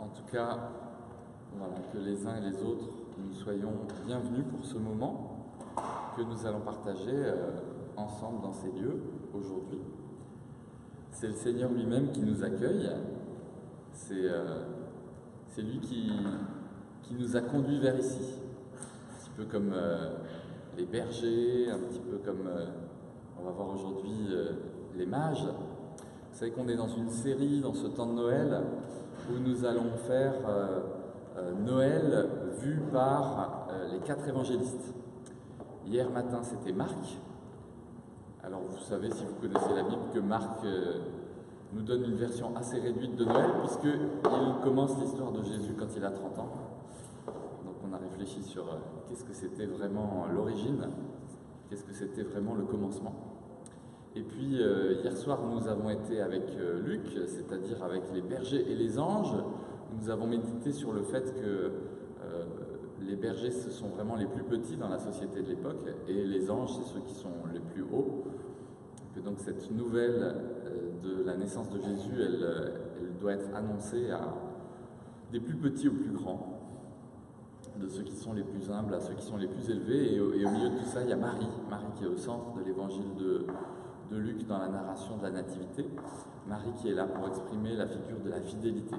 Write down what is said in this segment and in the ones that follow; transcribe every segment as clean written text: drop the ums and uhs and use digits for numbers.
En tout cas, voilà, que les uns et les autres, nous soyons bienvenus pour ce moment que nous allons partager ensemble dans ces lieux aujourd'hui. C'est le Seigneur lui-même qui nous accueille, c'est lui qui nous a conduits vers ici, un petit peu comme les bergers, un petit peu comme on va voir aujourd'hui les mages. Vous savez qu'on est dans une série, dans ce temps de Noël, où nous allons faire Noël vu par les 4 évangélistes. Hier matin, c'était Marc. Alors vous savez, si vous connaissez la Bible, que Marc nous donne une version assez réduite de Noël, puisqu'il commence l'histoire de Jésus quand il a 30 ans. Donc on a réfléchi sur qu'est-ce que c'était vraiment l'origine, qu'est-ce que c'était vraiment le commencement. Et puis hier soir, nous avons été avec Luc, c'est-à-dire avec les bergers et les anges. Nous avons médité sur le fait que les bergers, ce sont vraiment les plus petits dans la société de l'époque, et les anges, c'est ceux qui sont les plus hauts. Que donc cette nouvelle de la naissance de Jésus, elle doit être annoncée à des plus petits aux plus grands, de ceux qui sont les plus humbles à ceux qui sont les plus élevés. Et au milieu de tout ça, il y a Marie qui est au centre de l'évangile de Luc dans la narration de la Nativité. Marie qui est là pour exprimer la figure de la fidélité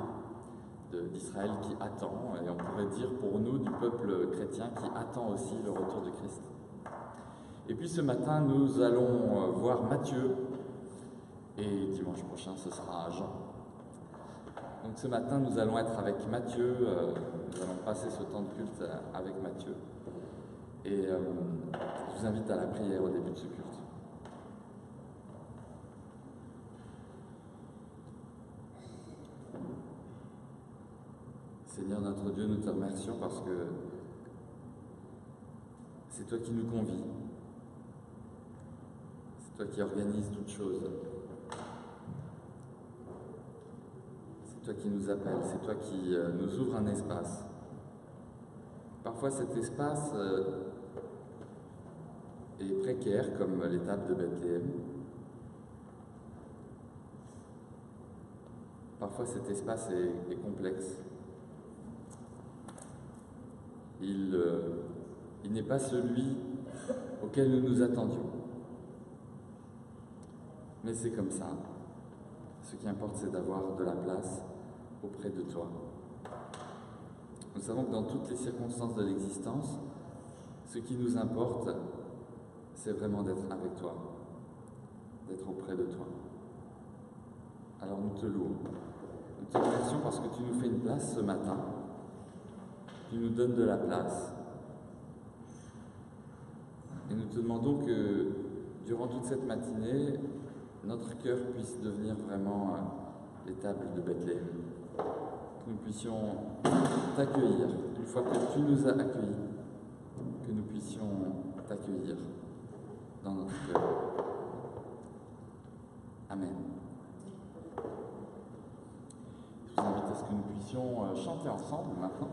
d'Israël qui attend, et on pourrait dire pour nous du peuple chrétien qui attend aussi le retour de Christ. Et puis ce matin, nous allons voir Matthieu, et dimanche prochain, ce sera Jean. Donc ce matin, nous allons être avec Matthieu, nous allons passer ce temps de culte avec Matthieu. Et je vous invite à la prière au début de ce culte. Seigneur notre Dieu, nous te remercions parce que c'est toi qui nous convies. C'est toi qui organises toutes choses. C'est toi qui nous appelles, c'est toi qui nous ouvre un espace. Parfois cet espace est précaire comme l'étape de Bethléem. Parfois cet espace est complexe. Il n'est pas celui auquel nous nous attendions. Mais c'est comme ça. Ce qui importe, c'est d'avoir de la place auprès de toi. Nous savons que dans toutes les circonstances de l'existence, ce qui nous importe, c'est vraiment d'être avec toi, d'être auprès de toi. Alors nous te louons. Nous te remercions parce que tu nous fais une place ce matin. Tu nous donnes de la place. Et nous te demandons que, durant toute cette matinée, notre cœur puisse devenir vraiment l'étable de Bethléem. Que nous puissions t'accueillir, une fois que tu nous as accueillis, que nous puissions t'accueillir dans notre cœur. Amen. Je vous invite à ce que nous puissions chanter ensemble maintenant.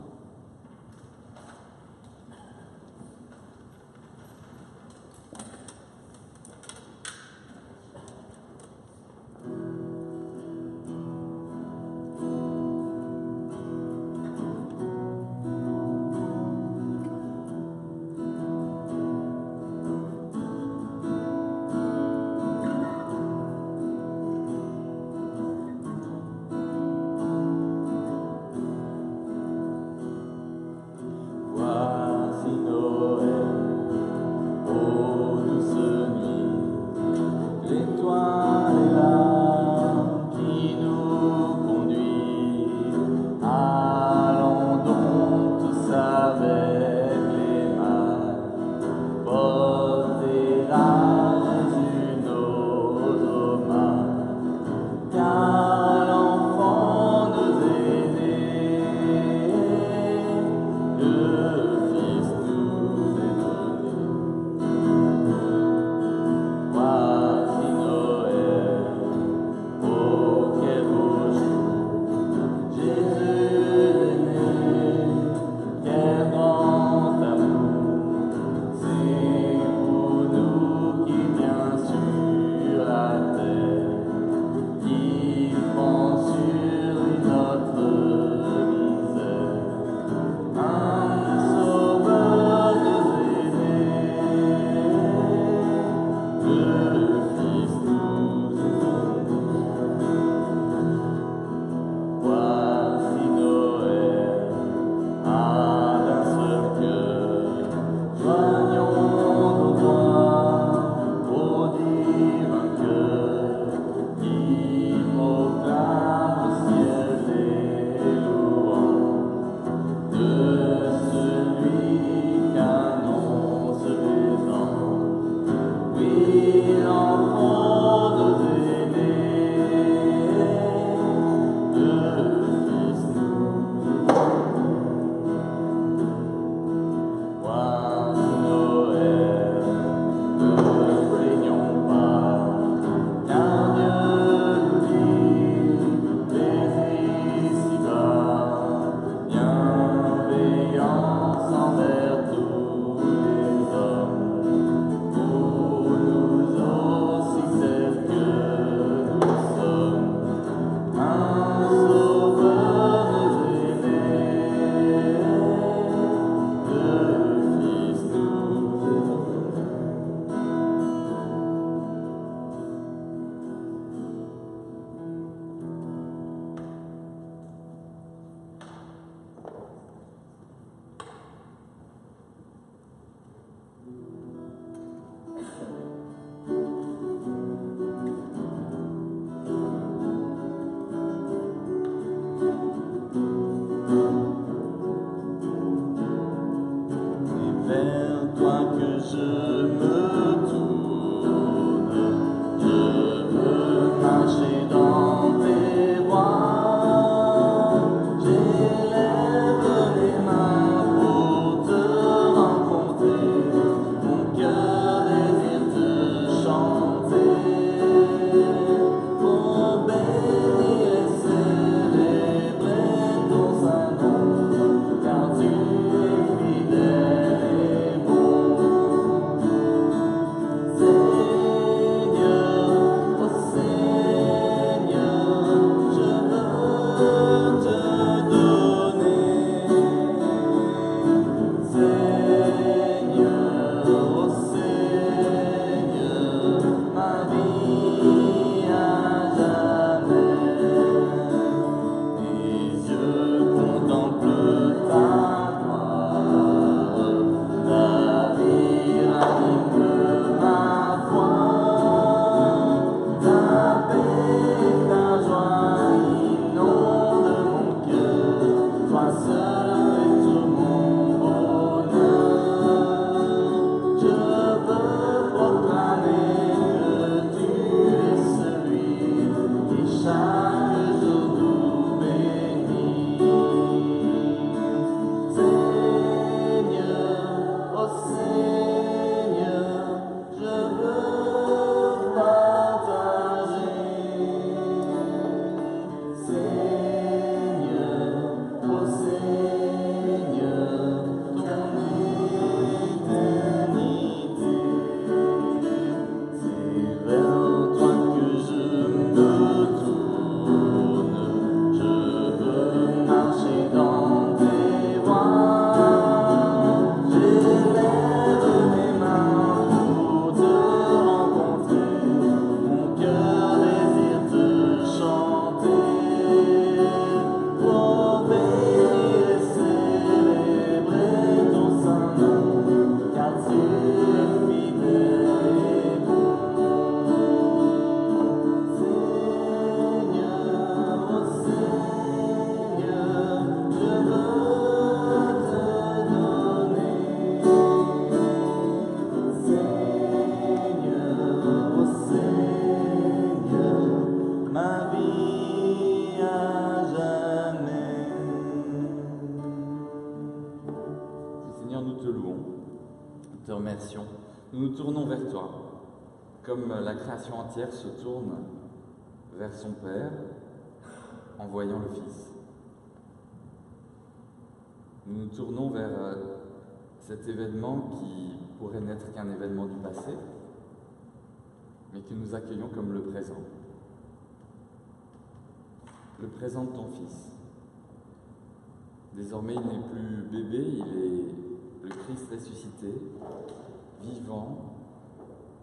immersion, nous nous tournons vers toi, comme la création entière se tourne vers son Père en voyant le Fils. Nous nous tournons vers cet événement qui pourrait n'être qu'un événement du passé, mais que nous accueillons comme le présent. Le présent de ton Fils. Désormais, il n'est plus bébé, il est le Christ ressuscité, vivant,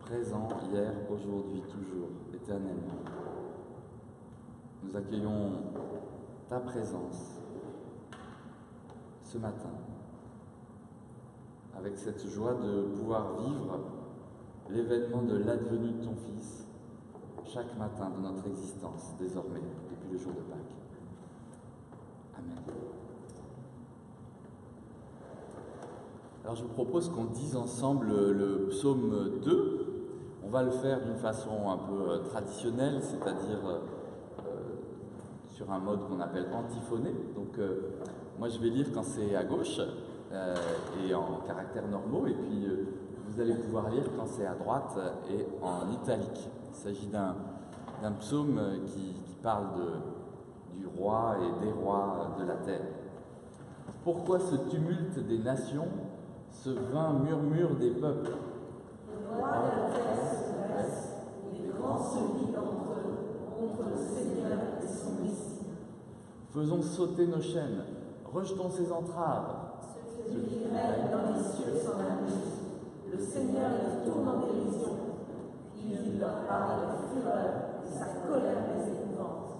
présent, hier, aujourd'hui, toujours, éternellement. Nous accueillons ta présence ce matin, avec cette joie de pouvoir vivre l'événement de l'advenue de ton Fils chaque matin de notre existence, désormais, depuis le jour de Pâques. Amen. Alors je vous propose qu'on dise ensemble le psaume 2. On va le faire d'une façon un peu traditionnelle, c'est-à-dire sur un mode qu'on appelle antiphoné. Donc moi je vais lire quand c'est à gauche et en caractères normaux, et puis vous allez pouvoir lire quand c'est à droite et en italique. Il s'agit d'un psaume qui parle du roi et des rois de la terre. Pourquoi ce tumulte des nations, ce vain murmure des peuples? Les rois de la terre se dressent, les grands se lient entre eux, contre le Seigneur et son Messie. Faisons sauter nos chaînes, rejetons ses entraves. Celui qui règne dans les cieux s'en amuse. Le Seigneur les tourne en dérision. Il leur parle de fureur, et sa colère les épouvante.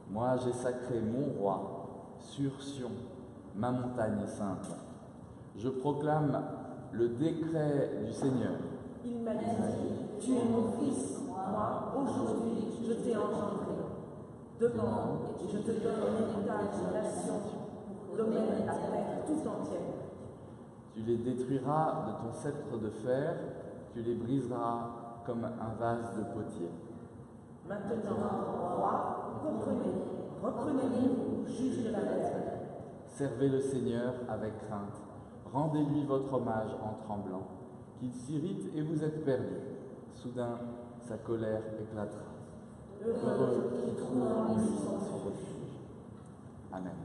Moi j'ai sacré mon roi, sur Sion, ma montagne sainte. Je proclame le décret du Seigneur. Il m'a dit, tu es mon fils, moi, aujourd'hui, je t'ai engendré. Demande, et je te donne en héritage des nations, domaine la terre tout entière. Tu les détruiras de ton sceptre de fer, tu les briseras comme un vase de potier. Maintenant, roi, reprenez-vous, juge de la terre. Servez le Seigneur avec crainte, rendez-lui votre hommage en tremblant, qu'il s'irrite et vous êtes perdus. Soudain, sa colère éclatera. Heureux qui trouve en lui son refuge. Amen.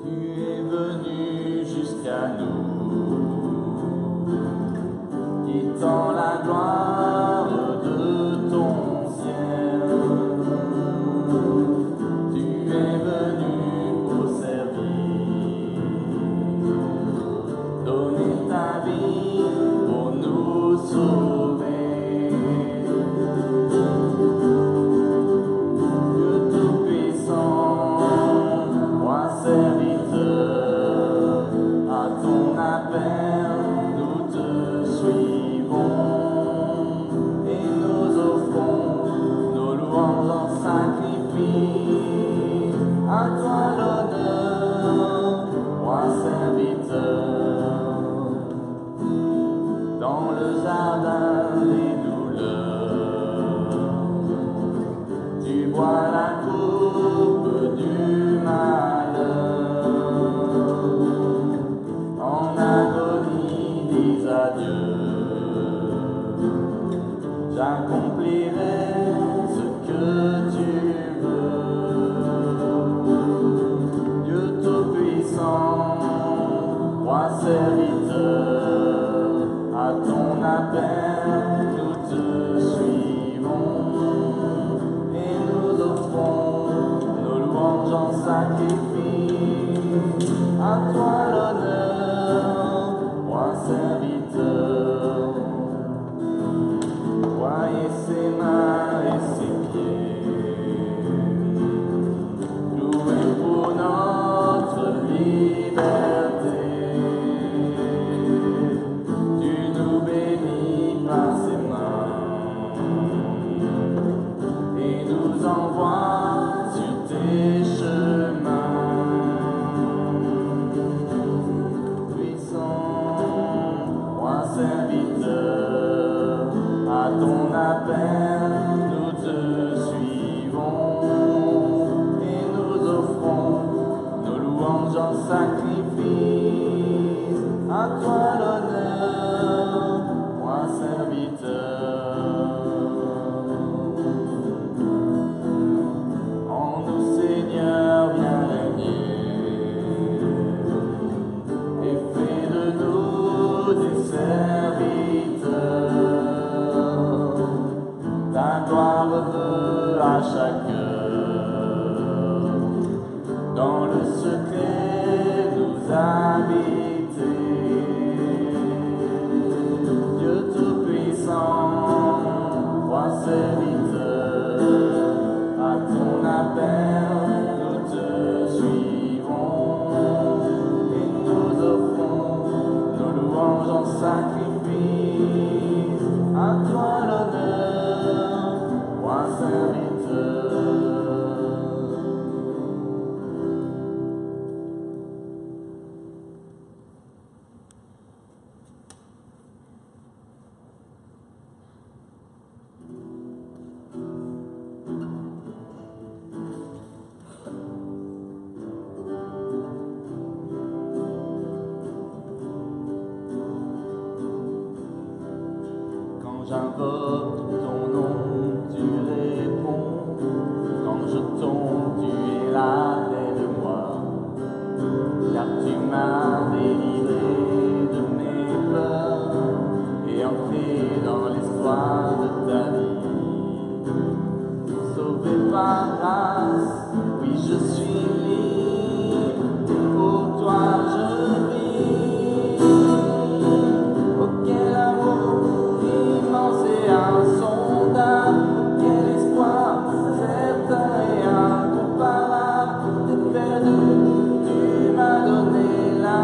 Tu es venu jusqu'à nous, quittant la gloire de ton ciel. Tu es venu pour servir, donner ta vie pour nous sauver. Dieu Tout-Puissant, roi serviteur, à ton appel nous te suivons et nous offrons nos louanges en sacrifice. À toi l'honneur, roi serviteur, dans le jardin des douleurs, tu bois la coupe du malheur. En agonie, dis adieu. J'accomplirai ce que tu veux. Dieu Tout-Puissant, roi serviteur, à ton appel nous te suivons et nous offrons nos louanges en sacrifice. À toi l'honneur, roi serviteur. Voyez ses mains et ses pieds, loués pour notre liberté. Tu nous bénis par ses mains et nous envoies sur tes chemins. louange en sacrifice, à toi l'honneur, moi serviteur. En nous, Seigneur, viens régner, et fais de nous des serviteurs. Ta gloire veut à chacun, dans le secret nous habiter. Dieu Tout-Puissant, roi serviteur, à ton appel nous te suivrons, et nous offrons nos louanges en sacrifice, à toi l'honneur, roi serviteur. Quand j'invoque ton nom, tu réponds. Quand je tombe, tu es là près de moi. Car tu m'as délivré de mes peurs et entré dans l'espoir de ta vie. Sauvé par grâce, oui je suis libre, et pour toi je vis. Oh quel amour immense et insondable, quel espoir certain et incomparable. T'es perdu, tu m'as donné la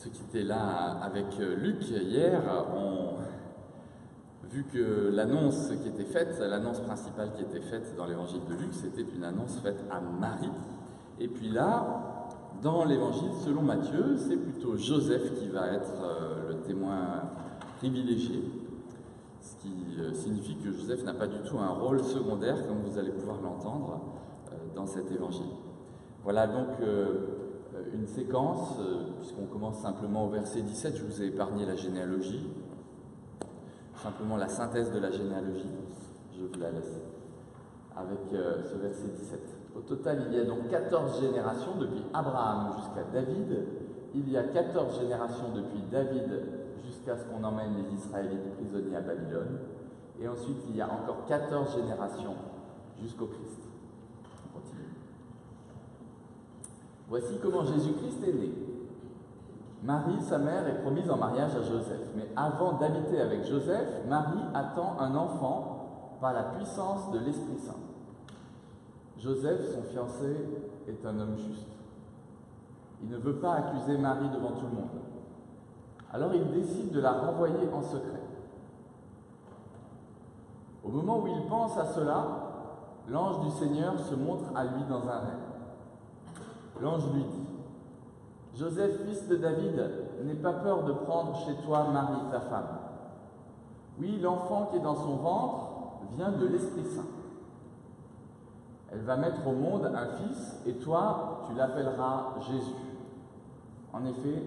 Ceux qui étaient là avec Luc hier ont vu que l'annonce qui était faite, l'annonce principale qui était faite dans l'évangile de Luc, c'était une annonce faite à Marie. Et puis là, dans l'évangile selon Matthieu, c'est plutôt Joseph qui va être le témoin privilégié. Ce qui signifie que Joseph n'a pas du tout un rôle secondaire, comme vous allez pouvoir l'entendre dans cet évangile. Voilà donc une séquence, puisqu'on commence simplement au verset 17, je vous ai épargné la généalogie, simplement la synthèse de la généalogie, je vous la laisse, avec ce verset 17. Au total, il y a donc 14 générations depuis Abraham jusqu'à David, il y a 14 générations depuis David jusqu'à ce qu'on emmène les Israélites prisonniers à Babylone, et ensuite il y a encore 14 générations jusqu'au Christ. On continue. Voici comment Jésus-Christ est né. Marie, sa mère, est promise en mariage à Joseph. Mais avant d'habiter avec Joseph, Marie attend un enfant par la puissance de l'Esprit Saint. Joseph, son fiancé, est un homme juste. Il ne veut pas accuser Marie devant tout le monde. Alors il décide de la renvoyer en secret. Au moment où il pense à cela, l'ange du Seigneur se montre à lui dans un rêve. L'ange lui dit : « Joseph, fils de David, n'aie pas peur de prendre chez toi Marie, ta femme. Oui, l'enfant qui est dans son ventre vient de l'Esprit Saint. Elle va mettre au monde un fils, et toi, tu l'appelleras Jésus. En effet,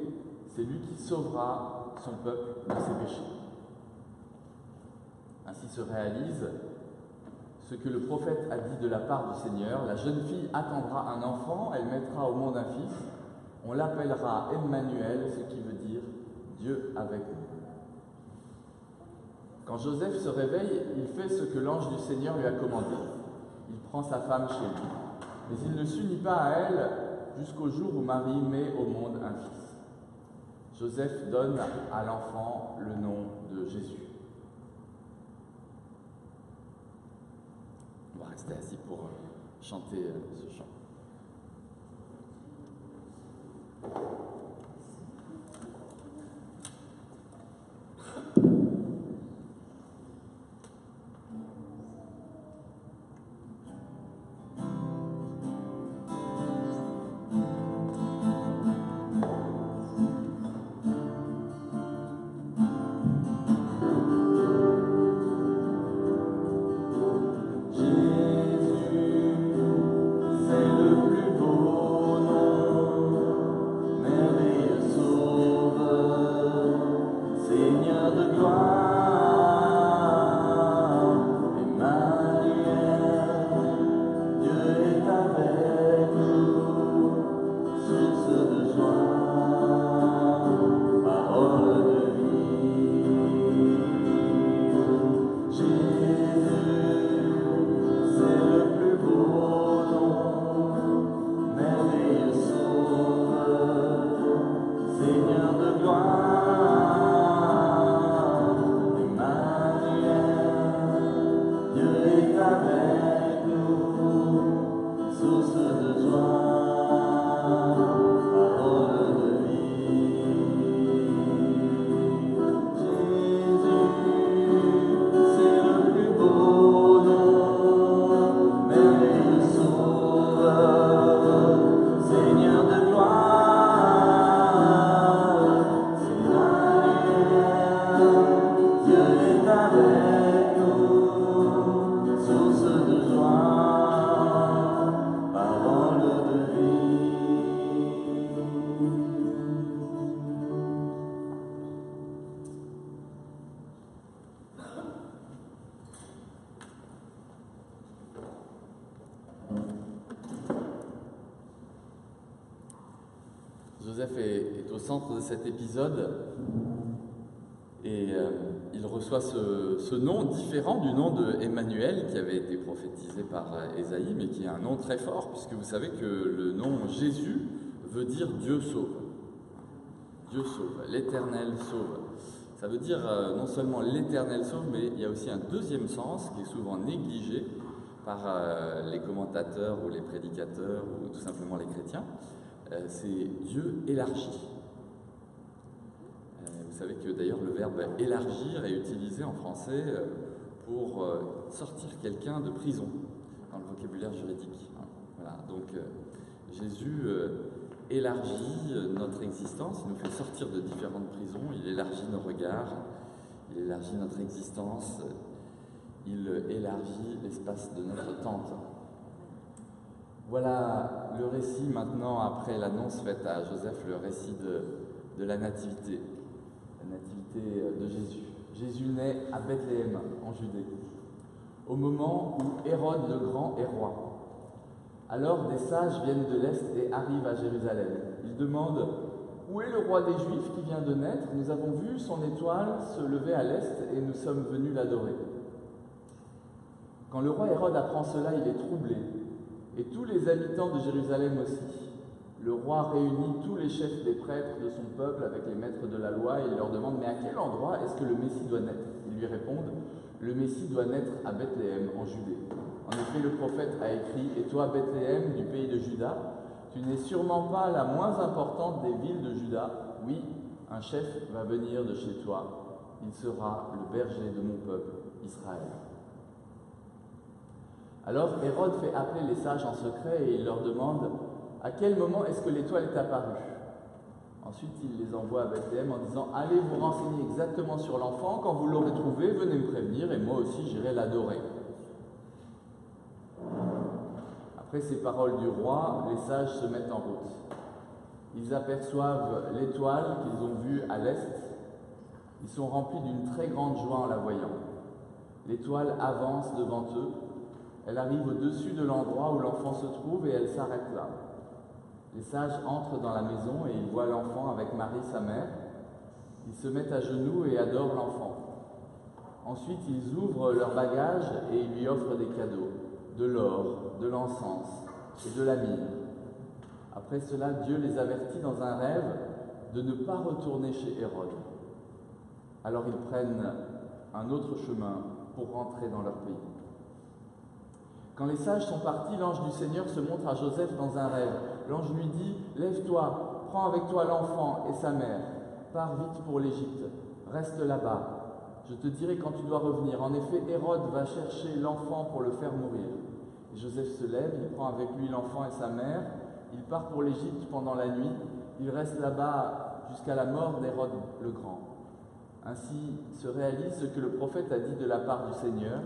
c'est lui qui sauvera son peuple de ses péchés. » Ainsi se réalise ce que le prophète a dit de la part du Seigneur. La jeune fille attendra un enfant, elle mettra au monde un fils, on l'appellera Emmanuel, ce qui veut dire Dieu avec nous. Quand Joseph se réveille, il fait ce que l'ange du Seigneur lui a commandé. Il prend sa femme chez lui, mais il ne s'unit pas à elle jusqu'au jour où Marie met au monde un fils. Joseph donne à l'enfant le nom de Jésus. On va rester assis pour chanter ce chant. Joseph est au centre de cet épisode et il reçoit ce nom différent du nom de Emmanuel qui avait été prophétisé par Ésaïe, mais qui est un nom très fort puisque vous savez que le nom Jésus veut dire Dieu sauve. Dieu sauve, l'Éternel sauve. Ça veut dire non seulement l'Éternel sauve, mais il y a aussi un deuxième sens qui est souvent négligé par les commentateurs ou les prédicateurs ou tout simplement les chrétiens. C'est Dieu élargi. Vous savez que d'ailleurs le verbe élargir est utilisé en français pour sortir quelqu'un de prison dans le vocabulaire juridique. Voilà, donc Jésus élargit notre existence, il nous fait sortir de différentes prisons, il élargit nos regards, il élargit notre existence, il élargit l'espace de notre tente. Voilà le récit maintenant, après l'annonce faite à Joseph, le récit de la nativité de Jésus. Jésus naît à Bethléem, en Judée, au moment où Hérode le Grand est roi. Alors des sages viennent de l'Est et arrivent à Jérusalem. Ils demandent « Où est le roi des Juifs qui vient de naître? Nous avons vu son étoile se lever à l'Est et nous sommes venus l'adorer. » Quand le roi Hérode apprend cela, il est troublé, et tous les habitants de Jérusalem aussi. Le roi réunit tous les chefs des prêtres de son peuple avec les maîtres de la loi et il leur demande « Mais à quel endroit est-ce que le Messie doit naître ?» Ils lui répondent « Le Messie doit naître à Bethléem, en Judée. » En effet, le prophète a écrit « Et toi, Bethléem, du pays de Juda, tu n'es sûrement pas la moins importante des villes de Juda. Oui, un chef va venir de chez toi. Il sera le berger de mon peuple, Israël. » Alors Hérode fait appeler les sages en secret et il leur demande « À quel moment est-ce que l'étoile est apparue ?» Ensuite, il les envoie à Bethléem en disant « Allez vous renseigner exactement sur l'enfant, quand vous l'aurez trouvé, venez me prévenir et moi aussi j'irai l'adorer. » Après ces paroles du roi, les sages se mettent en route. Ils aperçoivent l'étoile qu'ils ont vue à l'est. Ils sont remplis d'une très grande joie en la voyant. L'étoile avance devant eux. Elle arrive au-dessus de l'endroit où l'enfant se trouve et elle s'arrête là. Les sages entrent dans la maison et ils voient l'enfant avec Marie, sa mère. Ils se mettent à genoux et adorent l'enfant. Ensuite, ils ouvrent leurs bagages et ils lui offrent des cadeaux, de l'or, de l'encens et de la myrrhe. Après cela, Dieu les avertit dans un rêve de ne pas retourner chez Hérode. Alors ils prennent un autre chemin pour rentrer dans leur pays. Quand les sages sont partis, l'ange du Seigneur se montre à Joseph dans un rêve. L'ange lui dit « Lève-toi, prends avec toi l'enfant et sa mère, pars vite pour l'Égypte, reste là-bas. Je te dirai quand tu dois revenir. En effet, Hérode va chercher l'enfant pour le faire mourir. » Et Joseph se lève, il prend avec lui l'enfant et sa mère, il part pour l'Égypte pendant la nuit, il reste là-bas jusqu'à la mort d'Hérode le Grand. Ainsi se réalise ce que le prophète a dit de la part du Seigneur.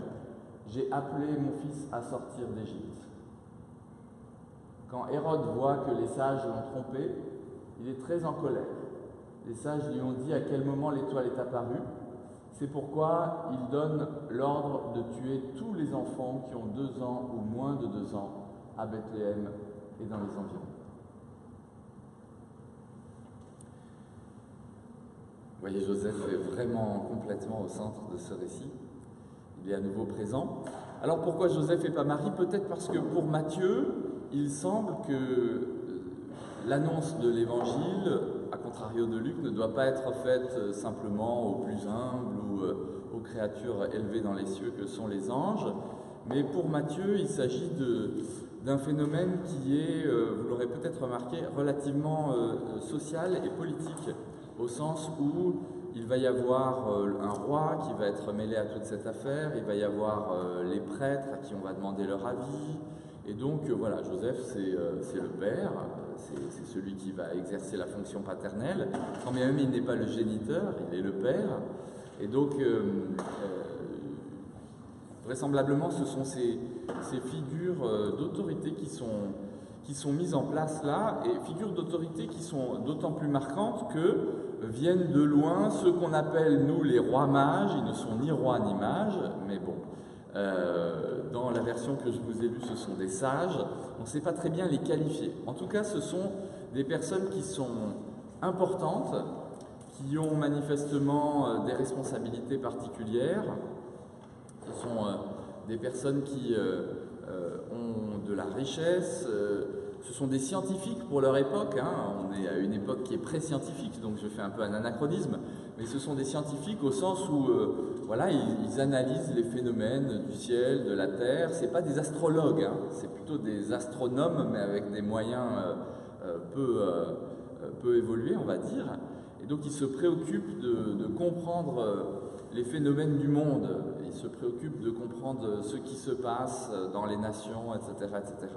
J'ai appelé mon fils à sortir d'Égypte. Quand Hérode voit que les sages l'ont trompé, il est très en colère. Les sages lui ont dit à quel moment l'étoile est apparue. C'est pourquoi il donne l'ordre de tuer tous les enfants qui ont 2 ans ou moins de 2 ans à Bethléem et dans les environs. Vous voyez, Joseph est vraiment complètement au centre de ce récit. Il est à nouveau présent. Alors pourquoi Joseph et pas Marie? Peut-être parce que pour Matthieu, il semble que l'annonce de l'Évangile, à contrario de Luc, ne doit pas être faite simplement aux plus humbles ou aux créatures élevées dans les cieux que sont les anges, mais pour Matthieu, il s'agit d'un phénomène qui est, vous l'aurez peut-être remarqué, relativement social et politique, au sens où il va y avoir un roi qui va être mêlé à toute cette affaire, il va y avoir les prêtres à qui on va demander leur avis, et donc voilà, Joseph c'est le père, c'est celui qui va exercer la fonction paternelle, quand même il n'est pas le géniteur, il est le père, et donc vraisemblablement ce sont ces figures d'autorité qui sont mises en place là, et figures d'autorité qui sont d'autant plus marquantes que viennent de loin ceux qu'on appelle, nous, les rois mages. Ils ne sont ni rois ni mages, mais bon, dans la version que je vous ai lue, ce sont des sages. On ne sait pas très bien les qualifier. En tout cas, ce sont des personnes qui sont importantes, qui ont manifestement des responsabilités particulières. Ce sont des personnes qui ont de la richesse. Ce sont des scientifiques pour leur époque, hein. On est à une époque qui est pré-scientifique, donc je fais un peu un anachronisme, mais ce sont des scientifiques au sens où voilà, ils analysent les phénomènes du ciel, de la terre. Ce n'est pas des astrologues, hein. C'est plutôt des astronomes, mais avec des moyens peu évolués, on va dire. Et donc il se préoccupe de comprendre les phénomènes du monde, il se préoccupe de comprendre ce qui se passe dans les nations, etc., etc.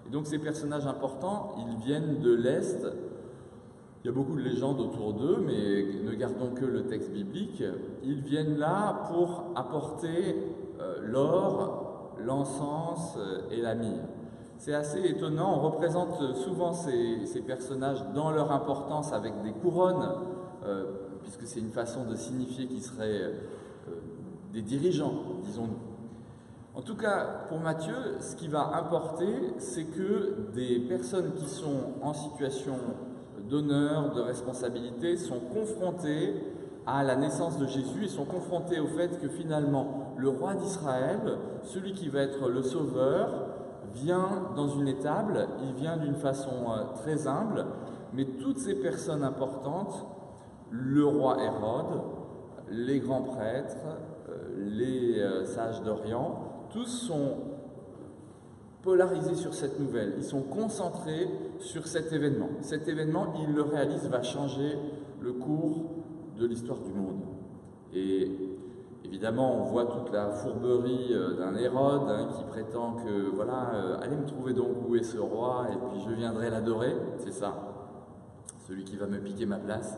Et donc ces personnages importants, ils viennent de l'Est. Il y a beaucoup de légendes autour d'eux, mais ne gardons que le texte biblique. Ils viennent là pour apporter l'or, l'encens et la myrrhe. C'est assez étonnant, on représente souvent ces personnages dans leur importance avec des couronnes, puisque c'est une façon de signifier qu'ils seraient des dirigeants, disons-nous. En tout cas, pour Matthieu, ce qui va importer, c'est que des personnes qui sont en situation d'honneur, de responsabilité, sont confrontées à la naissance de Jésus et sont confrontées au fait que finalement, le roi d'Israël, celui qui va être le sauveur, vient dans une étable, il vient d'une façon très humble, mais toutes ces personnes importantes, le roi Hérode, les grands prêtres, les sages d'Orient, tous sont polarisés sur cette nouvelle, ils sont concentrés sur cet événement. Cet événement, ils le réalisent, va changer le cours de l'histoire du monde. Et évidemment, on voit toute la fourberie d'un Hérode qui prétend que, voilà, allez me trouver donc où est ce roi, et puis je viendrai l'adorer, c'est ça. Celui qui va me piquer ma place,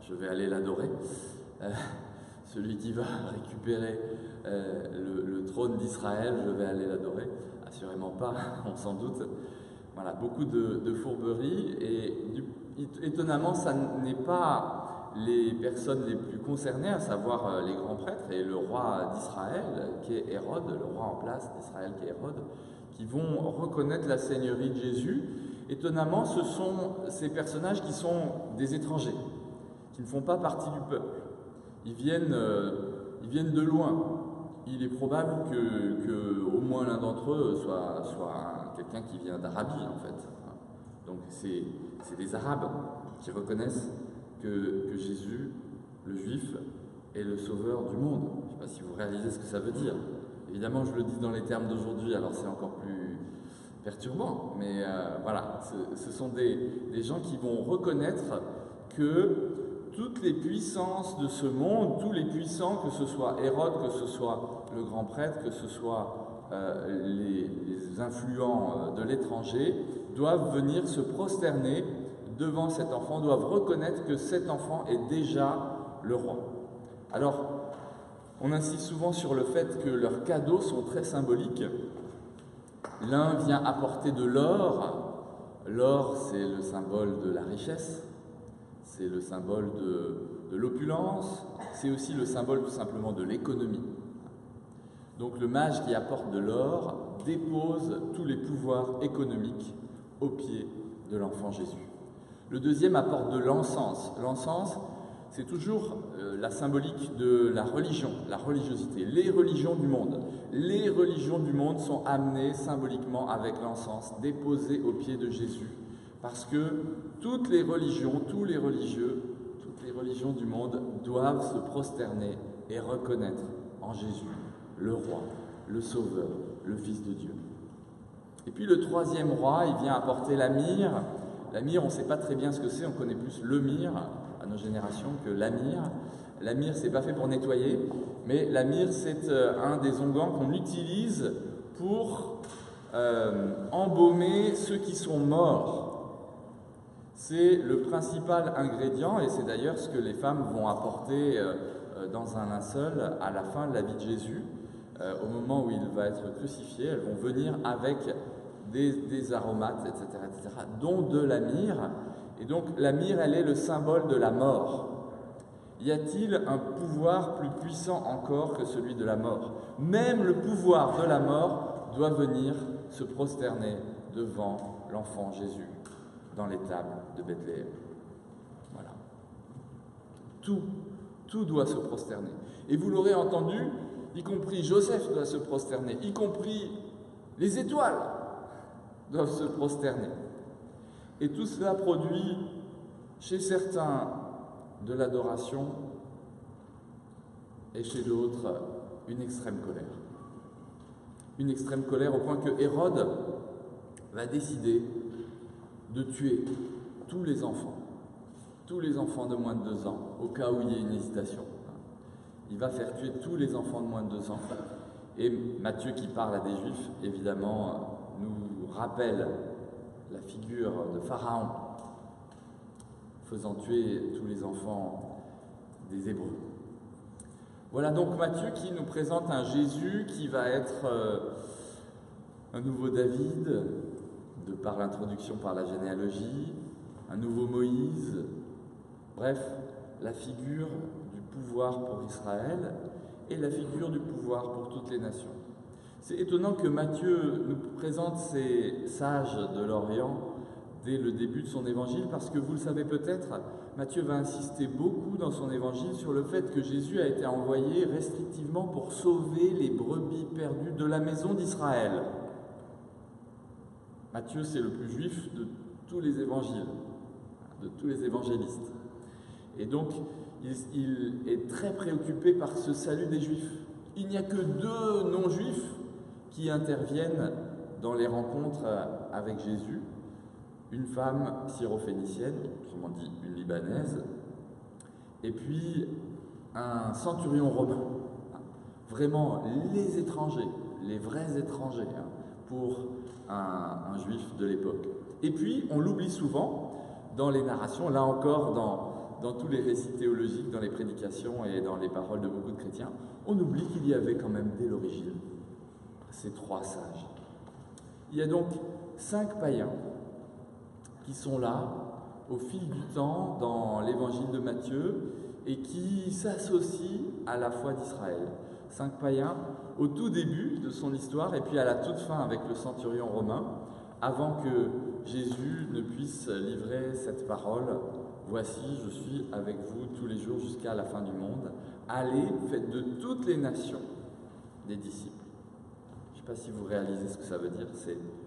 je vais aller l'adorer. Celui qui va récupérer le trône d'Israël, je vais aller l'adorer. Assurément pas, on s'en doute. Voilà, beaucoup de fourberie, et étonnamment, ça n'est pas les personnes les plus concernées, à savoir les grands prêtres et le roi d'Israël, qui est Hérode, le roi en place d'Israël qui est Hérode, qui vont reconnaître la seigneurie de Jésus. Étonnamment, ce sont ces personnages qui sont des étrangers, qui ne font pas partie du peuple. Ils viennent de loin. Il est probable que au moins l'un d'entre eux soit quelqu'un qui vient d'Arabie, en fait. Donc c'est des Arabes qui reconnaissent que Jésus, le Juif, est le sauveur du monde. Je ne sais pas si vous réalisez ce que ça veut dire. Évidemment, je le dis dans les termes d'aujourd'hui, alors c'est encore plus perturbant. Mais voilà, ce sont des gens qui vont reconnaître que toutes les puissances de ce monde, tous les puissants, que ce soit Hérode, que ce soit le grand prêtre, que ce soit les influents de l'étranger, doivent venir se prosterner devant cet enfant, doivent reconnaître que cet enfant est déjà le roi. Alors, on insiste souvent sur le fait que leurs cadeaux sont très symboliques. L'un vient apporter de l'or. L'or, c'est le symbole de la richesse. C'est le symbole de l'opulence, c'est aussi le symbole tout simplement de l'économie. Donc le mage qui apporte de l'or dépose tous les pouvoirs économiques aux pieds de l'enfant Jésus. Le deuxième apporte de l'encens. L'encens, c'est toujours la symbolique de la religion, la religiosité, les religions du monde. Les religions du monde sont amenées symboliquement avec l'encens, déposées aux pieds de Jésus. Parce que toutes les religions, tous les religieux, toutes les religions du monde doivent se prosterner et reconnaître en Jésus le roi, le sauveur, le Fils de Dieu. Et puis le troisième roi, il vient apporter la myrrhe. La myrrhe, on ne sait pas très bien ce que c'est, on connaît plus le myrrhe à nos générations que la myrrhe. La myrrhe, c'est pas fait pour nettoyer, mais la myrrhe, c'est un des onguents qu'on utilise pour embaumer ceux qui sont morts. C'est le principal ingrédient, et c'est d'ailleurs ce que les femmes vont apporter dans un linceul à la fin de la vie de Jésus. Au moment où il va être crucifié, elles vont venir avec des aromates, etc., dont de la myrrhe. Et donc la myrrhe, elle est le symbole de la mort. Y a-t-il un pouvoir plus puissant encore que celui de la mort? Même le pouvoir de la mort doit venir se prosterner devant l'enfant Jésus dans l'étable de Bethléem. Voilà. Tout doit se prosterner. Et vous l'aurez entendu, y compris Joseph doit se prosterner, y compris les étoiles doivent se prosterner. Et tout cela produit chez certains de l'adoration et chez d'autres une extrême colère. Une extrême colère au point que Hérode va décider de tuer tous les enfants tous les enfants de moins de 2 ans, au cas où il y ait une hésitation. Il va faire tuer tous les enfants de moins de 2 ans. Et Matthieu, qui parle à des Juifs, évidemment, nous rappelle la figure de Pharaon, faisant tuer tous les enfants des Hébreux. Voilà donc Matthieu qui nous présente un Jésus qui va être un nouveau David, de par l'introduction par la généalogie, un nouveau Moïse, bref, la figure du pouvoir pour Israël et la figure du pouvoir pour toutes les nations. C'est étonnant que Matthieu nous présente ces sages de l'Orient dès le début de son évangile, parce que vous le savez peut-être, Matthieu va insister beaucoup dans son évangile sur le fait que Jésus a été envoyé restrictivement pour sauver les brebis perdues de la maison d'Israël. Matthieu, c'est le plus juif de tous les évangiles, de tous les évangélistes. Et donc, il est très préoccupé par ce salut des Juifs. Il n'y a que 2 non-juifs qui interviennent dans les rencontres avec Jésus. Une femme syrophénicienne, autrement dit une libanaise, et puis un centurion romain. Vraiment les étrangers, les vrais étrangers pour un juif de l'époque. Et puis, on l'oublie souvent dans les narrations, là encore dans tous les récits théologiques, dans les prédications et dans les paroles de beaucoup de chrétiens, on oublie qu'il y avait quand même dès l'origine ces 3 sages. Il y a donc 5 païens qui sont là au fil du temps dans l'évangile de Matthieu et qui s'associent à la foi d'Israël. 5 païens au tout début de son histoire et puis à la toute fin avec le centurion romain, avant que Jésus ne puisse livrer cette parole: « Voici, je suis avec vous tous les jours jusqu'à la fin du monde. Allez, faites de toutes les nations des disciples. » Je ne sais pas si vous réalisez ce que ça veut dire,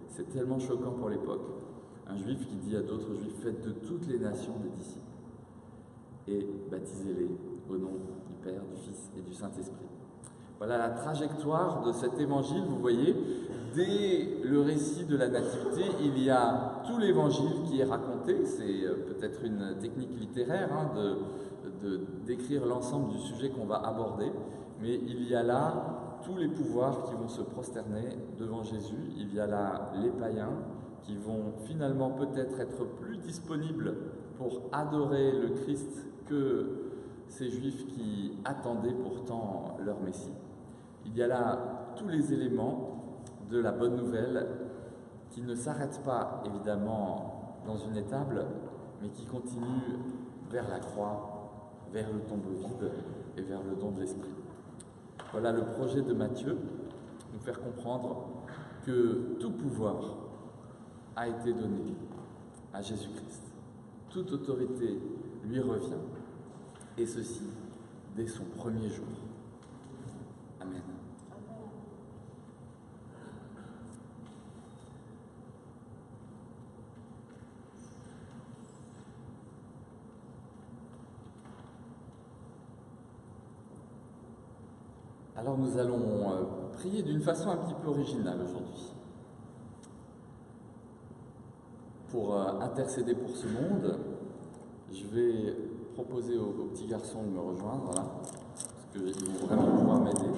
c'est tellement choquant pour l'époque. Un juif qui dit à d'autres juifs: « Faites de toutes les nations des disciples et baptisez-les au nom du Père, du Fils et du Saint-Esprit. » Voilà la trajectoire de cet évangile. Vous voyez, dès le récit de la Nativité, il y a tout l'évangile qui est raconté. C'est peut-être une technique littéraire de décrire l'ensemble du sujet qu'on va aborder, mais il y a là tous les pouvoirs qui vont se prosterner devant Jésus. Il y a là les païens qui vont finalement peut-être être plus disponibles pour adorer le Christ que ces Juifs qui attendaient pourtant leur Messie. Il y a là tous les éléments de la bonne nouvelle qui ne s'arrêtent pas évidemment dans une étable, mais qui continuent vers la croix, vers le tombeau vide et vers le don de l'Esprit. Voilà le projet de Matthieu, nous faire comprendre que tout pouvoir a été donné à Jésus-Christ. Toute autorité lui revient, et ceci dès son premier jour. Amen. Alors nous allons prier d'une façon un petit peu originale aujourd'hui. Pour intercéder pour ce monde, je vais proposer aux petits garçons de me rejoindre là, parce qu'ils vont vraiment pouvoir m'aider.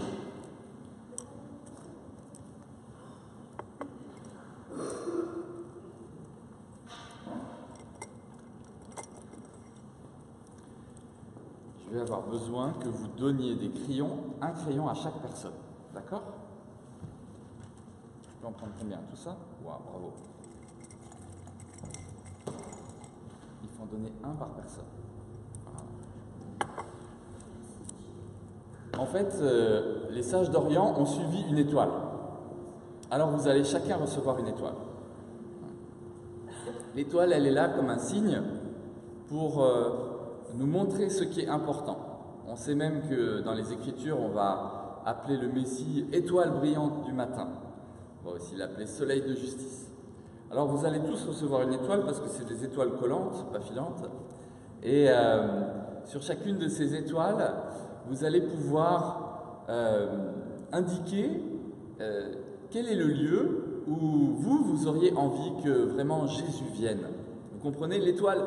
Je vais avoir besoin que vous donniez des crayons, un crayon à chaque personne. D'accord? Je peux en prendre combien? Tout ça? Waouh, bravo. Il faut en donner un par personne. Voilà. En fait, les sages d'Orient ont suivi une étoile. Alors vous allez chacun recevoir une étoile. L'étoile, elle est là comme un signe pour nous montrer ce qui est important. On sait même que dans les Écritures, on va appeler le Messie étoile brillante du matin. On va aussi l'appeler soleil de justice. Alors vous allez tous recevoir une étoile parce que c'est des étoiles collantes, pas filantes. Et sur chacune de ces étoiles, vous allez pouvoir indiquer quel est le lieu où vous auriez envie que vraiment Jésus vienne. Vous comprenez, l'étoile,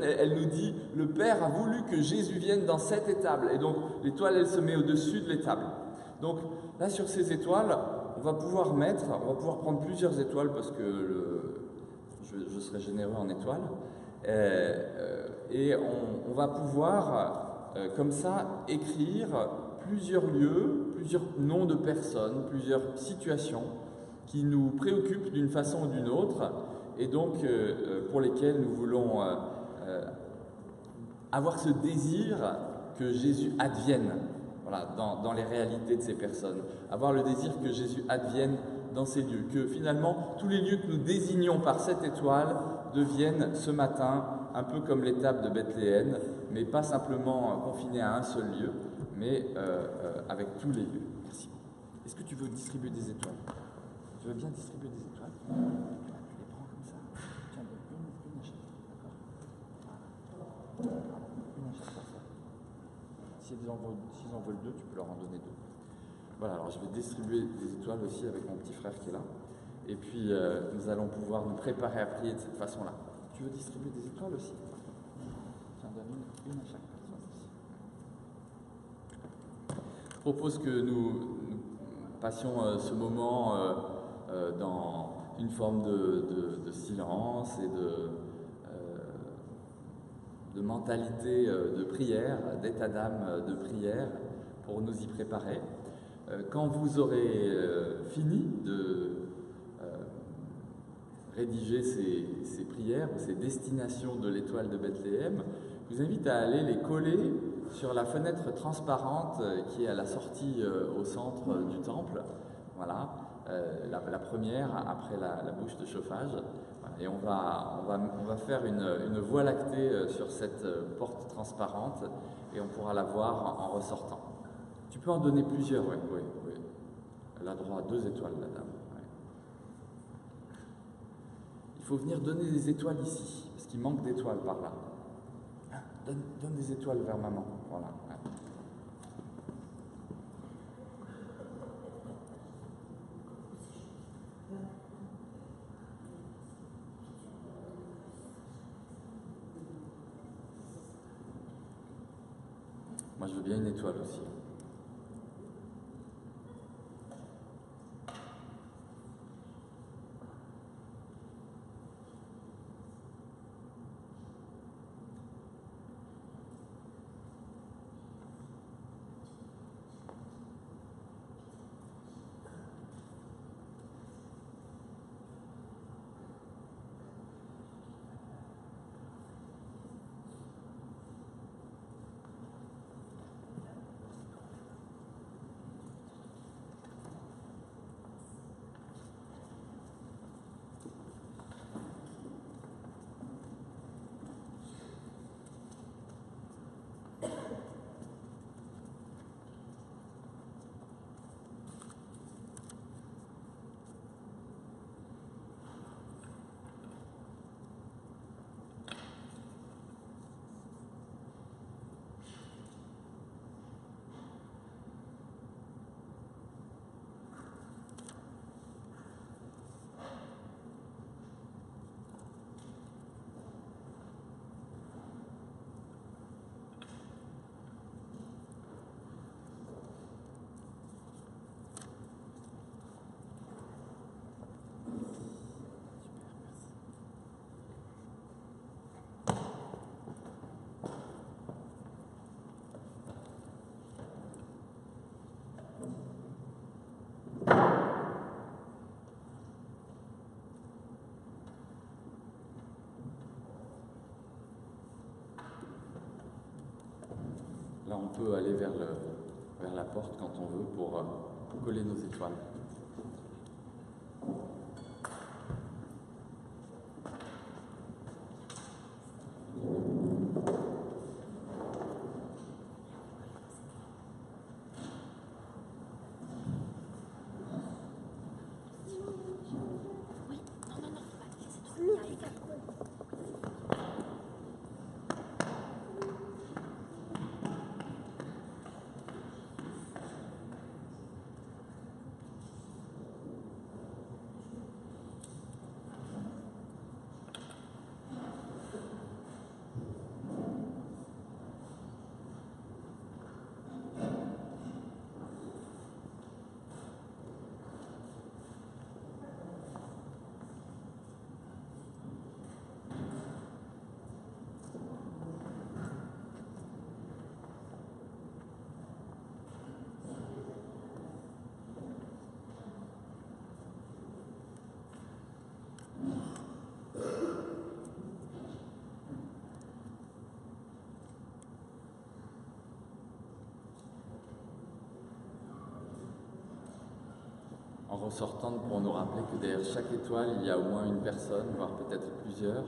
elle nous dit, le Père a voulu que Jésus vienne dans cette étable. Et donc, l'étoile, elle se met au-dessus de l'étable. Donc, là, sur ces étoiles, on va pouvoir prendre plusieurs étoiles parce que je serai généreux en étoiles. Et on va pouvoir, comme ça, écrire plusieurs lieux, plusieurs noms de personnes, plusieurs situations qui nous préoccupent d'une façon ou d'une autre, et donc pour lesquelles nous voulons avoir ce désir que Jésus advienne, voilà, dans les réalités de ces personnes, avoir le désir que Jésus advienne dans ces lieux, que finalement tous les lieux que nous désignons par cette étoile deviennent ce matin un peu comme l'étape de Bethléem, mais pas simplement confinés à un seul lieu, mais avec tous les lieux. Merci. Est-ce que tu veux distribuer des étoiles? Tu veux bien distribuer des étoiles? Tu les prends comme ça. Tiens, une à chaque fois, d'accord? Une à chaque fois. S'ils en veulent deux, tu peux leur en donner deux. Voilà, alors je vais distribuer des étoiles aussi avec mon petit frère qui est là. Et puis nous allons pouvoir nous préparer à prier de cette façon-là. Tu veux distribuer des étoiles aussi? Tiens, donne une à chaque personne aussi. Je propose que nous passions ce moment dans une forme de silence et de mentalité de prière, d'état d'âme de prière pour nous y préparer. Quand vous aurez fini de rédiger ces prières, ces destinations de l'étoile de Bethléem, je vous invite à aller les coller sur la fenêtre transparente qui est à la sortie au centre du temple. Voilà, la première après la bouche de chauffage. Et on va faire une voie lactée sur cette porte transparente et on pourra la voir en ressortant. Tu peux en donner plusieurs, oui. Elle a droit à 2 étoiles, la dame. Ouais. Il faut venir donner des étoiles ici, parce qu'il manque d'étoiles par là. Donne des étoiles vers maman. Voilà. Ouais. Moi, je veux bien une étoile aussi. Là, on peut aller vers la porte quand on veut pour coller nos étoiles. en ressortant pour nous rappeler que derrière chaque étoile, il y a au moins une personne, voire peut-être plusieurs.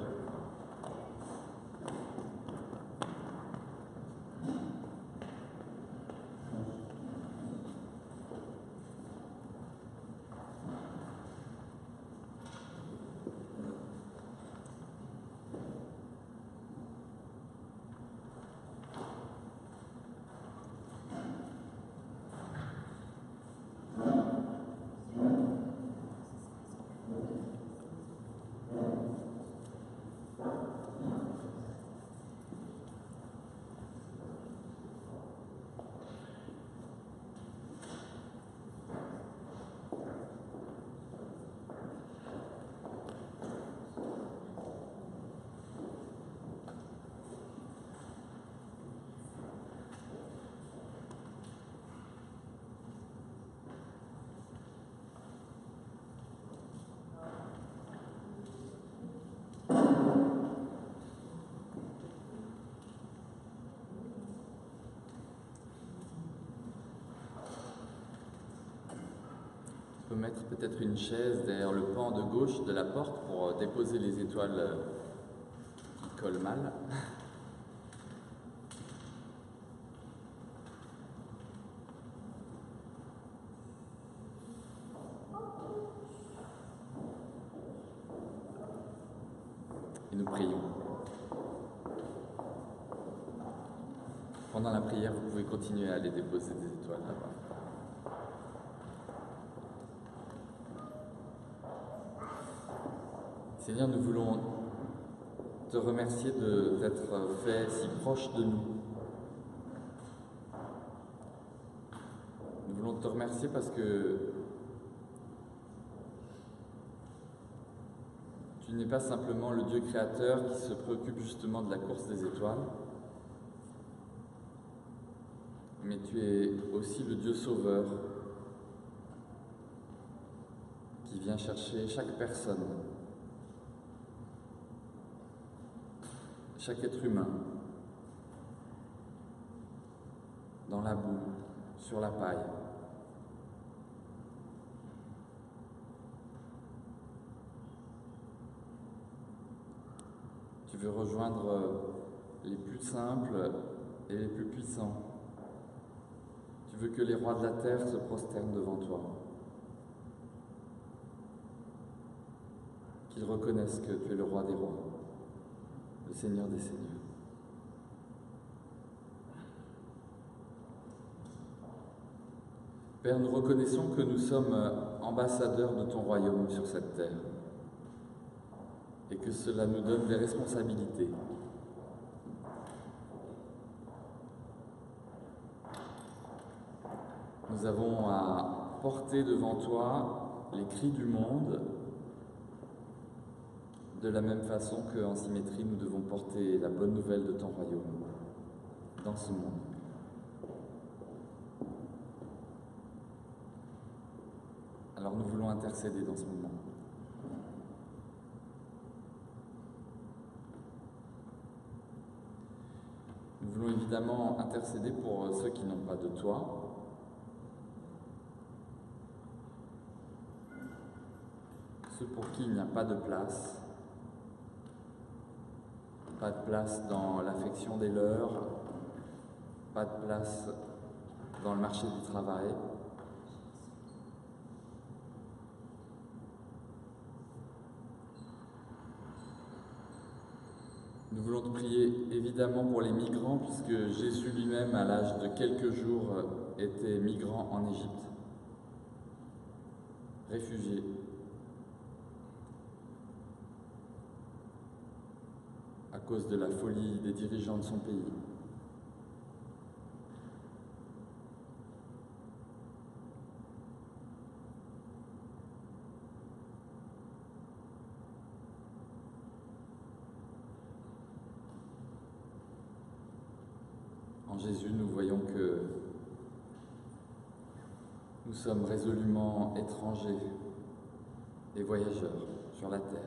On peut mettre peut-être une chaise derrière le pan de gauche de la porte pour déposer les étoiles qui collent mal. Et nous prions. Pendant la prière, vous pouvez continuer à aller déposer des étoiles là-bas. Seigneur, nous voulons te remercier d'être fait si proche de nous. Nous voulons te remercier parce que tu n'es pas simplement le Dieu créateur qui se préoccupe justement de la course des étoiles, mais tu es aussi le Dieu sauveur qui vient chercher chaque personne, chaque être humain, dans la boue, sur la paille. Tu veux rejoindre les plus simples et les plus puissants. Tu veux que les rois de la terre se prosternent devant toi, qu'ils reconnaissent que tu es le roi des rois, le Seigneur des seigneurs. Père, nous reconnaissons que nous sommes ambassadeurs de ton royaume sur cette terre et que cela nous donne des responsabilités. Nous avons à porter devant toi les cris du monde, de la même façon qu'en symétrie, nous devons porter la bonne nouvelle de ton royaume dans ce monde. Alors nous voulons intercéder dans ce moment. Nous voulons évidemment intercéder pour ceux qui n'ont pas de toi, ceux pour qui il n'y a pas de place, pas de place dans l'affection des leurs, pas de place dans le marché du travail. Nous voulons te prier évidemment pour les migrants, puisque Jésus lui-même, à l'âge de quelques jours, était migrant en Égypte, réfugié. À cause de la folie des dirigeants de son pays. En Jésus, nous voyons que nous sommes résolument étrangers et voyageurs sur la terre.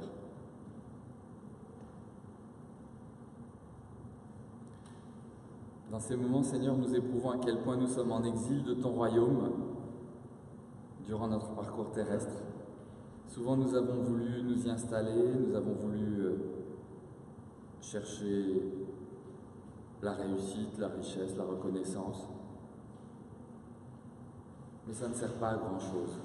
Dans ces moments, Seigneur, nous éprouvons à quel point nous sommes en exil de ton royaume, durant notre parcours terrestre. Souvent nous avons voulu nous y installer, nous avons voulu chercher la réussite, la richesse, la reconnaissance. Mais ça ne sert pas à grand-chose.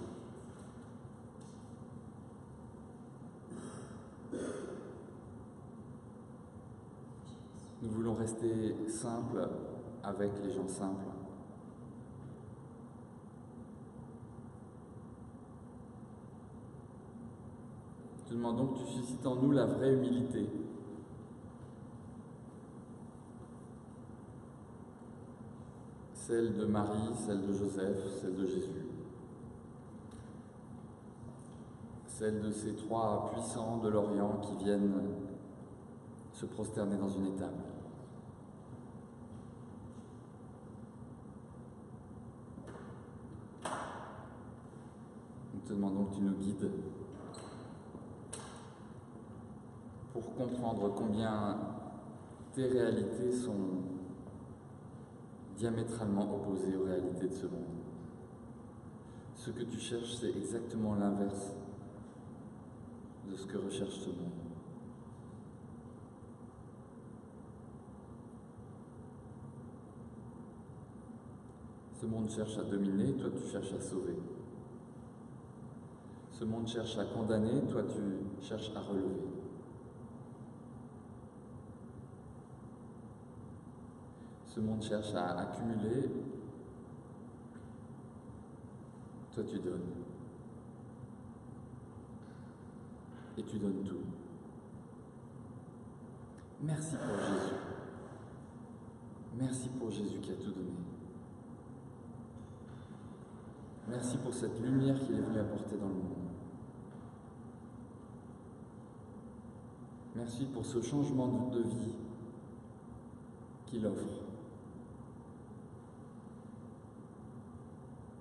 Nous voulons rester simples avec les gens simples. Te demandons que tu suscites en nous la vraie humilité. Celle de Marie, celle de Joseph, celle de Jésus. Celle de ces trois puissants de l'Orient qui viennent se prosterner dans une étable. Nous te demandons que tu nous guides pour comprendre combien tes réalités sont diamétralement opposées aux réalités de ce monde. Ce que tu cherches, c'est exactement l'inverse de ce que recherche ce monde. Ce monde cherche à dominer, toi tu cherches à sauver. Ce monde cherche à condamner, toi tu cherches à relever. Ce monde cherche à accumuler, toi tu donnes. Et tu donnes tout. Merci pour Jésus. Merci pour Jésus qui a tout donné. Merci pour cette lumière qu'il est venu apporter dans le monde. Merci pour ce changement de vie qu'il offre.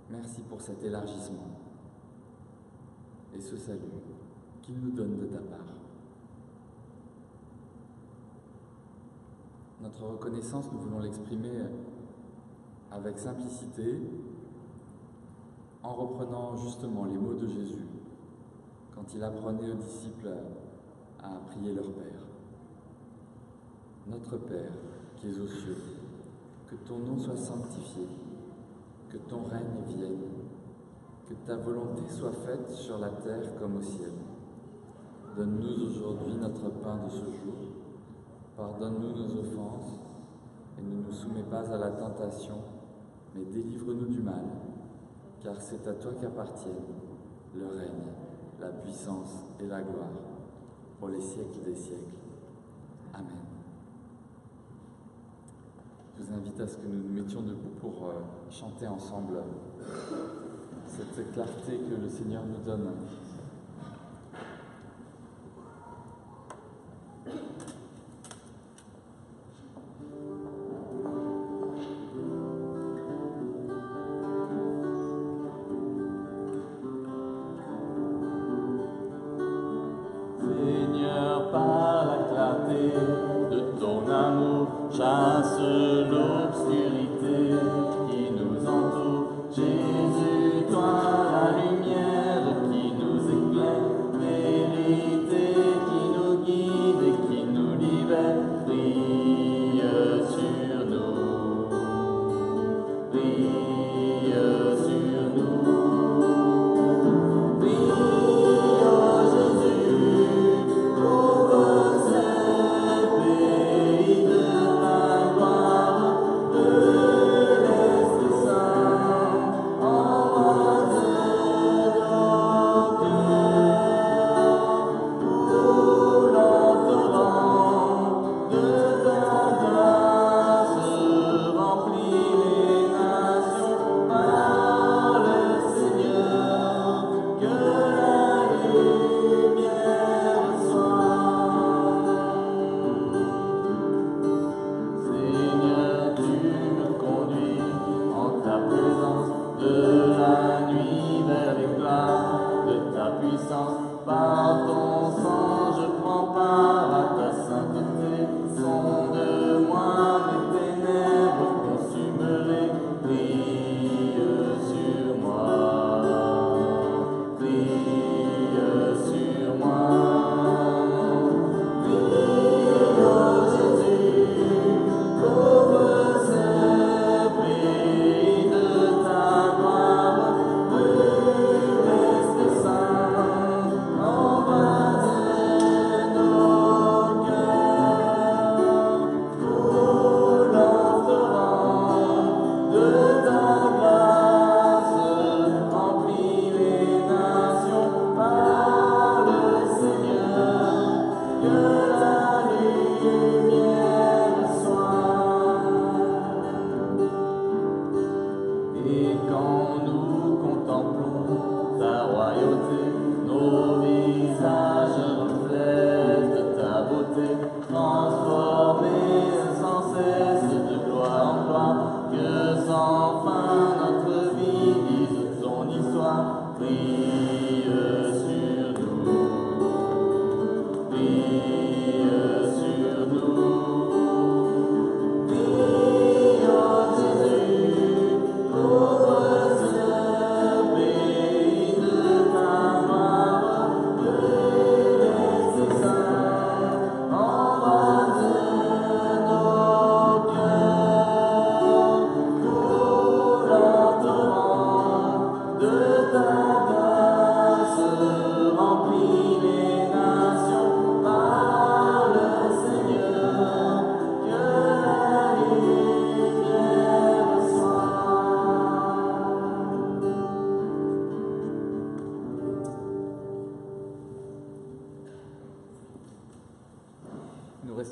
Merci pour cet élargissement et ce salut qu'il nous donne de ta part. Notre reconnaissance, nous voulons l'exprimer avec simplicité, en reprenant justement les mots de Jésus quand il apprenait aux disciples à prier leur Père. Notre Père qui es aux cieux, que ton nom soit sanctifié, que ton règne vienne, que ta volonté soit faite sur la terre comme au ciel. Donne-nous aujourd'hui notre pain de ce jour. Pardonne-nous nos offenses et ne nous soumets pas à la tentation, mais délivre-nous du mal, car c'est à toi qu'appartiennent le règne, la puissance et la gloire pour les siècles des siècles. Amen. Je vous invite à ce que nous nous mettions debout pour chanter ensemble cette clarté que le Seigneur nous donne. Seigneur, par la clarté de ton amour, chasse l'obscurité qui nous entoure. Jésus, toi la lumière qui nous éclaire.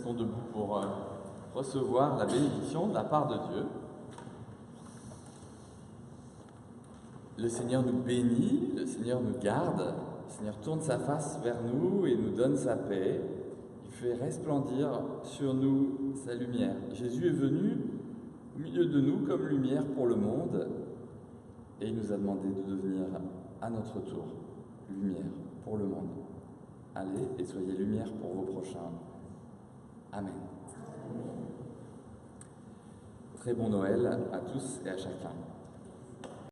Restons debout pour recevoir la bénédiction de la part de Dieu. Le Seigneur nous bénit, le Seigneur nous garde, le Seigneur tourne sa face vers nous et nous donne sa paix. Il fait resplendir sur nous sa lumière. Jésus est venu au milieu de nous comme lumière pour le monde et il nous a demandé de devenir à notre tour lumière pour le monde. Allez et soyez lumière pour vos prochains. Amen. Très bon Noël à tous et à chacun.